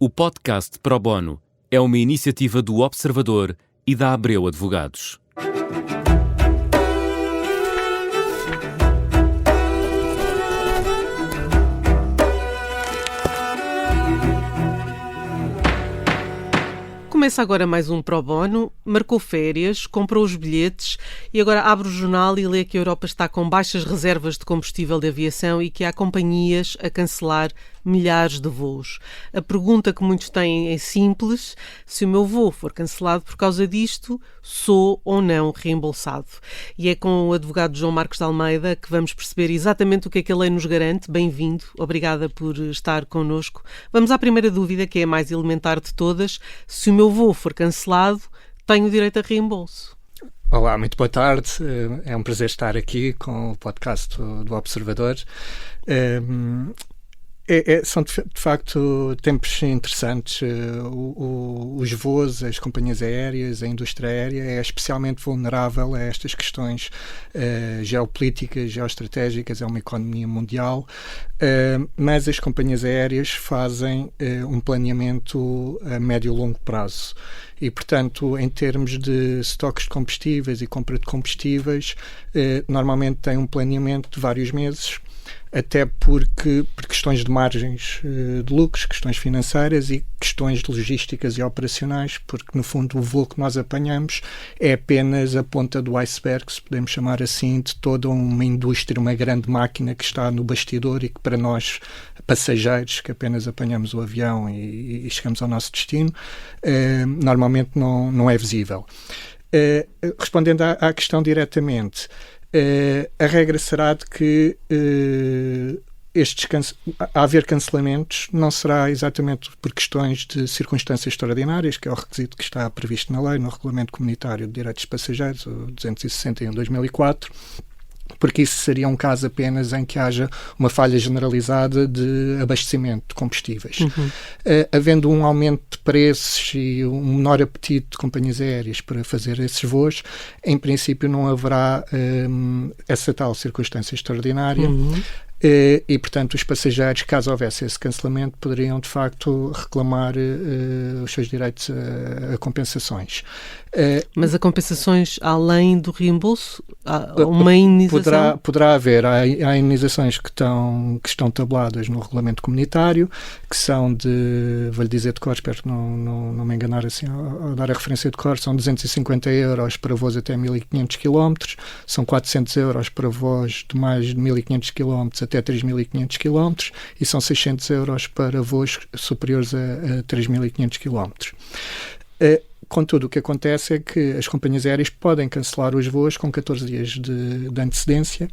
O podcast Pro Bono é uma iniciativa do Observador e da Abreu Advogados. Começa agora mais um Pro Bono, marcou férias, comprou os bilhetes e agora abre o jornal e lê que a Europa está com baixas reservas de combustível de aviação e que há companhias a cancelar milhares de voos. A pergunta que muitos têm é simples: se o meu voo for cancelado por causa disto, sou ou não reembolsado? E é com o advogado João Marcos de Almeida que vamos perceber exatamente o que é que a lei nos garante. Bem-vindo, obrigada por estar connosco. Vamos à primeira dúvida, que é a mais elementar de todas: se o meu voo for cancelado, tenho direito a reembolso? Olá, muito boa tarde. É um prazer estar aqui com o podcast do Observador. São de facto tempos interessantes. Os voos, as companhias aéreas, a indústria aérea é especialmente vulnerável a estas questões geopolíticas, geoestratégicas. É uma economia mundial, mas as companhias aéreas fazem um planeamento a médio e longo prazo. E, portanto, em termos de estoques de combustíveis e compra de combustíveis, normalmente têm um planeamento de vários meses, até por questões de margens de lucros, questões financeiras e questões de logísticas e operacionais, porque, no fundo, o voo que nós apanhamos é apenas a ponta do iceberg, se podemos chamar assim, de toda uma indústria, uma grande máquina que está no bastidor e que, para nós, passageiros, que apenas apanhamos o avião e chegamos ao nosso destino, normalmente não é visível. Respondendo à questão diretamente, a regra será de que a haver cancelamentos não será exatamente por questões de circunstâncias extraordinárias, que é o requisito que está previsto na lei, no Regulamento Comunitário de Direitos de Passageiros, o 261/2004, porque isso seria um caso apenas em que haja uma falha generalizada de abastecimento de combustíveis. Havendo um aumento de preços e um menor apetite de companhias aéreas para fazer esses voos, em princípio não haverá essa tal circunstância extraordinária. E, portanto, os passageiros, caso houvesse esse cancelamento, poderiam, de facto, reclamar os seus direitos a compensações. Mas a compensações além do reembolso? Há uma indenização? Poderá haver. Há indenizações que estão tabuladas no Regulamento Comunitário, que são de, vou-lhe dizer de cor, espero não me enganar assim ao dar a referência de cor, são 250 euros para voos até 1.500 km, são 400 euros para voos de mais de 1.500 km até 3.500 km e são 600 euros para voos superiores a 3.500 km. Contudo, o que acontece é que as companhias aéreas podem cancelar os voos com 14 dias de antecedência,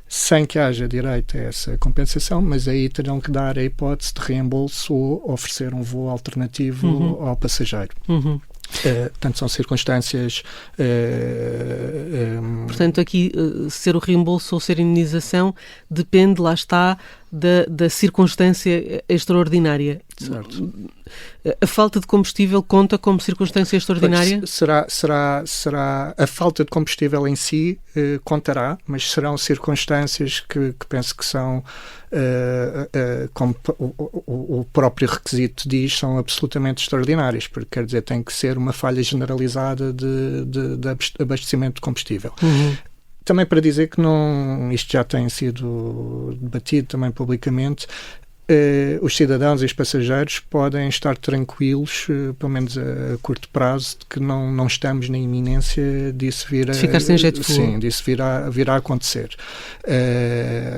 sem que haja direito a essa compensação, mas aí terão que dar a hipótese de reembolso ou oferecer um voo alternativo ao passageiro. Portanto, são circunstâncias... Portanto, aqui, ser o reembolso ou ser a indenização depende, lá está, da circunstância extraordinária. Certo. A falta de combustível conta como circunstância extraordinária? Será a falta de combustível em si contará, mas serão circunstâncias que penso que são, como o próprio requisito diz, são absolutamente extraordinárias, porque quer dizer, tem que ser uma falha generalizada de abastecimento de combustível. Também para dizer que isto já tem sido debatido também publicamente, os cidadãos e os passageiros podem estar tranquilos, pelo menos a curto prazo, de que não estamos na iminência disso vir a... Ficar sem jeito de voo. Sim, disso vir a acontecer.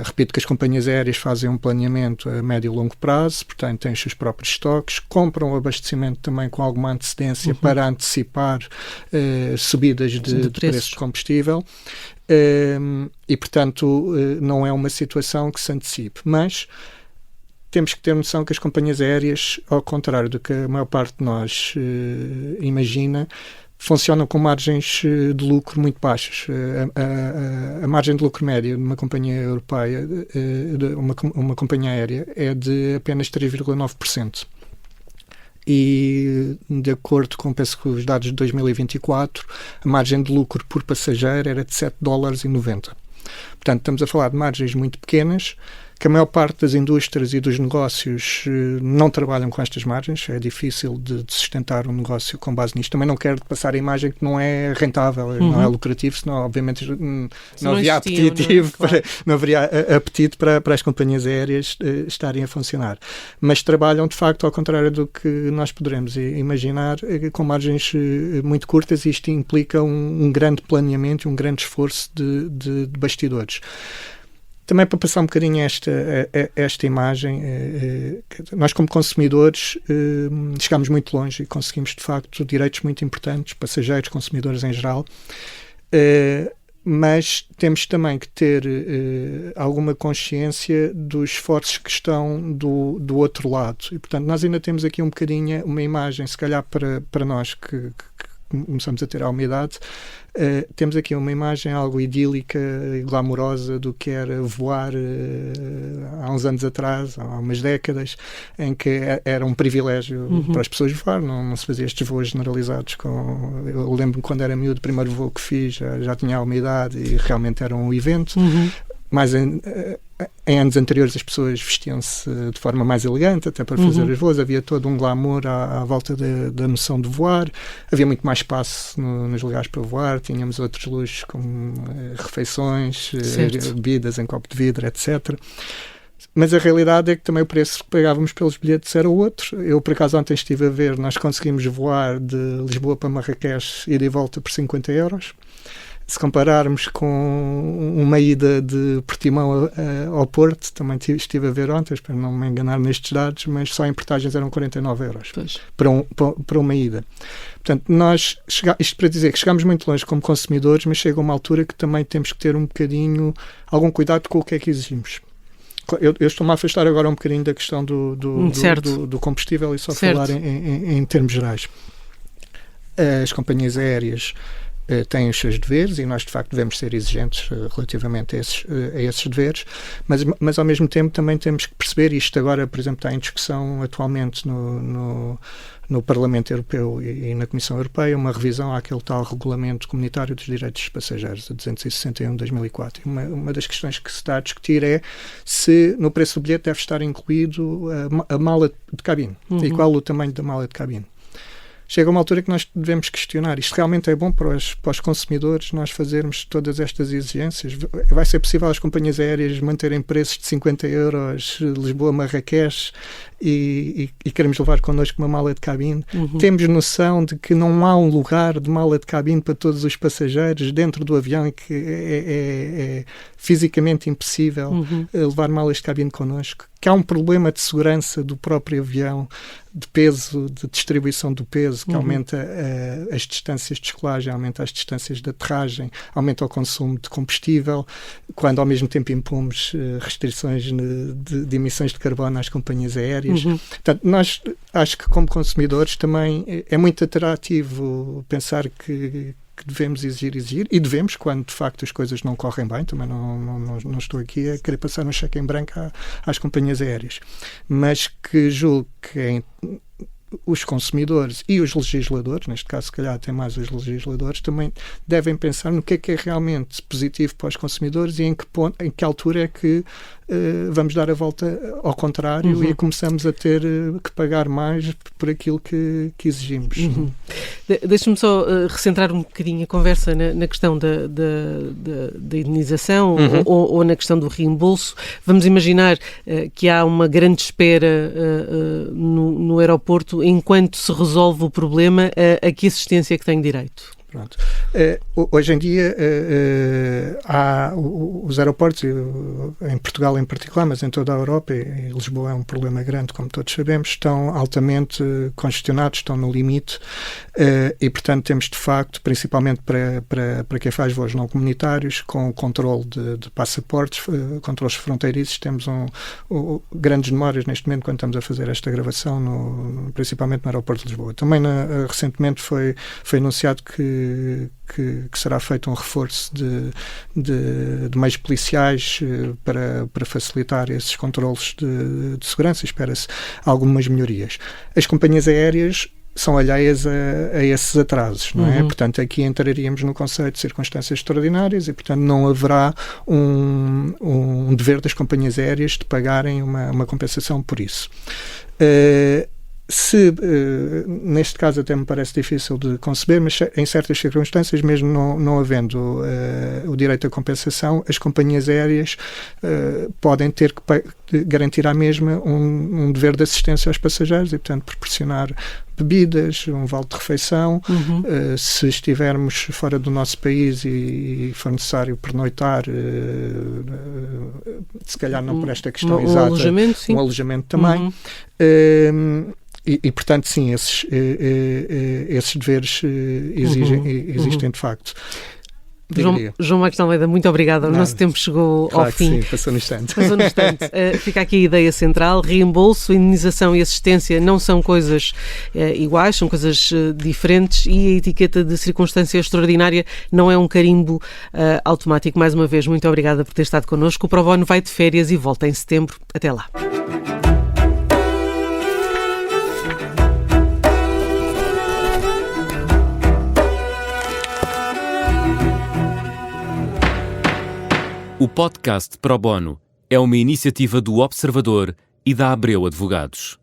Repito que as companhias aéreas fazem um planeamento a médio e longo prazo, portanto têm os seus próprios estoques, compram o abastecimento também com alguma antecedência para antecipar subidas de preços de combustível. E, portanto, não é uma situação que se antecipe. Mas temos que ter noção que as companhias aéreas, ao contrário do que a maior parte de nós imagina, funcionam com margens de lucro muito baixas. A margem de lucro média de uma companhia europeia, uma companhia aérea, é de apenas 3,9%. E, de acordo com, penso que os dados de 2024, a margem de lucro por passageiro era de $7,90. Portanto, estamos a falar de margens muito pequenas, que a maior parte das indústrias e dos negócios não trabalham com estas margens. É difícil de sustentar um negócio com base nisto. Também não quero passar a imagem que não é rentável, não é lucrativo, senão obviamente não haveria apetite para as companhias aéreas estarem a funcionar. Mas trabalham, de facto, ao contrário do que nós poderemos imaginar, com margens muito curtas, e isto implica um grande planeamento, um grande esforço de bastidores. Também para passar um bocadinho esta imagem, nós como consumidores chegamos muito longe e conseguimos de facto direitos muito importantes, passageiros, consumidores em geral, mas temos também que ter alguma consciência dos esforços que estão do outro lado. E portanto nós ainda temos aqui um bocadinho uma imagem, se calhar para nós que começamos a ter alguma idade, temos aqui uma imagem algo idílica e glamourosa do que era voar há uns anos atrás, há umas décadas, em que era um privilégio para as pessoas voar, não se fazia estes voos generalizados. Eu lembro-me quando era miúdo, o primeiro voo que fiz já tinha alguma idade e realmente era um evento. Mas em anos anteriores as pessoas vestiam-se de forma mais elegante, até para fazer os voos. Havia todo um glamour à volta da noção de voar. Havia muito mais espaço nos lugares para voar. Tínhamos outros luxos, como refeições, bebidas em copo de vidro, etc. Mas a realidade é que também o preço que pagávamos pelos bilhetes era outro. Eu, por acaso, ontem estive a ver, nós conseguimos voar de Lisboa para Marrakech, ida e volta por 50 euros. Se compararmos com uma ida de Portimão ao Porto, também estive a ver ontem, espero não me enganar nestes dados, mas só em portagens eram 49 euros para uma ida. Portanto, isto para dizer que chegamos muito longe como consumidores, mas chega uma altura que também temos que ter um bocadinho, algum cuidado com o que é que exigimos. Eu estou-me a afastar agora um bocadinho da questão do combustível e só falar em termos gerais. As companhias aéreas têm os seus deveres e nós de facto devemos ser exigentes relativamente a esses deveres, mas ao mesmo tempo também temos que perceber, isto agora por exemplo está em discussão atualmente no Parlamento Europeu e na Comissão Europeia, uma revisão àquele tal Regulamento Comunitário dos Direitos dos Passageiros, a 261 de 2004. Uma das questões que se está a discutir é se no preço do bilhete deve estar incluído a mala de cabine e qual o tamanho da mala de cabine. Chega uma altura que nós devemos questionar. Isto realmente é bom para os consumidores, nós fazermos todas estas exigências? Vai ser possível as companhias aéreas manterem preços de 50 euros, Lisboa-Marrakech, e queremos levar connosco uma mala de cabine? Temos noção de que não há um lugar de mala de cabine para todos os passageiros dentro do avião e que é fisicamente impossível levar malas de cabine connosco? Que há um problema de segurança do próprio avião, de peso, de distribuição do peso, que aumenta as distâncias de descolagem, aumenta as distâncias de aterragem, aumenta o consumo de combustível, quando ao mesmo tempo impomos restrições de emissões de carbono às companhias aéreas. Portanto, nós acho que como consumidores também é muito atrativo pensar que devemos exigir, e devemos quando de facto as coisas não correm bem. Também não estou aqui a querer passar um cheque em branco às companhias aéreas, mas que julgo que os consumidores e os legisladores, neste caso se calhar até mais os legisladores, também devem pensar no que é realmente positivo para os consumidores e em que altura é que vamos dar a volta ao contrário e começamos a ter que pagar mais por aquilo que exigimos. Deixa-me só recentrar um bocadinho a conversa na questão da indenização ou na questão do reembolso. Vamos imaginar que há uma grande espera no aeroporto enquanto se resolve o problema. A que assistência é que tem direito? Pronto. Hoje em dia há os aeroportos, em Portugal em particular, mas em toda a Europa, e Lisboa é um problema grande, como todos sabemos, estão altamente congestionados, estão no limite, e portanto temos de facto, principalmente para quem faz voos não comunitários, com o controle de passaportes, controles fronteiriços, temos grandes demoras neste momento quando estamos a fazer esta gravação, principalmente no aeroporto de Lisboa. Também recentemente foi anunciado que será feito um reforço de meios policiais para facilitar esses controles de segurança. Espera-se algumas melhorias. As companhias aéreas são alheias a esses atrasos, não é? Uhum. Portanto, aqui entraríamos no conceito de circunstâncias extraordinárias e, portanto, não haverá um dever das companhias aéreas de pagarem uma compensação por isso. Neste caso até me parece difícil de conceber, mas em certas circunstâncias, mesmo não havendo o direito à compensação, as companhias aéreas podem ter que garantir à mesma um dever de assistência aos passageiros e, portanto, proporcionar bebidas, um vale de refeição. Se estivermos fora do nosso país e for necessário pernoitar, se calhar não por esta questão exata, alojamento, sim. Um alojamento também. E, portanto, sim, esses deveres existem de facto. João Marcos de Almeida, muito obrigada. O nosso tempo chegou ao fim. Sim, passou no instante. Fica aqui a ideia central. Reembolso, indenização e assistência não são coisas iguais, são coisas diferentes, e a etiqueta de circunstância extraordinária não é um carimbo automático. Mais uma vez, muito obrigada por ter estado connosco. O Pro Bono vai de férias e volta em setembro. Até lá. O podcast Pro Bono é uma iniciativa do Observador e da Abreu Advogados.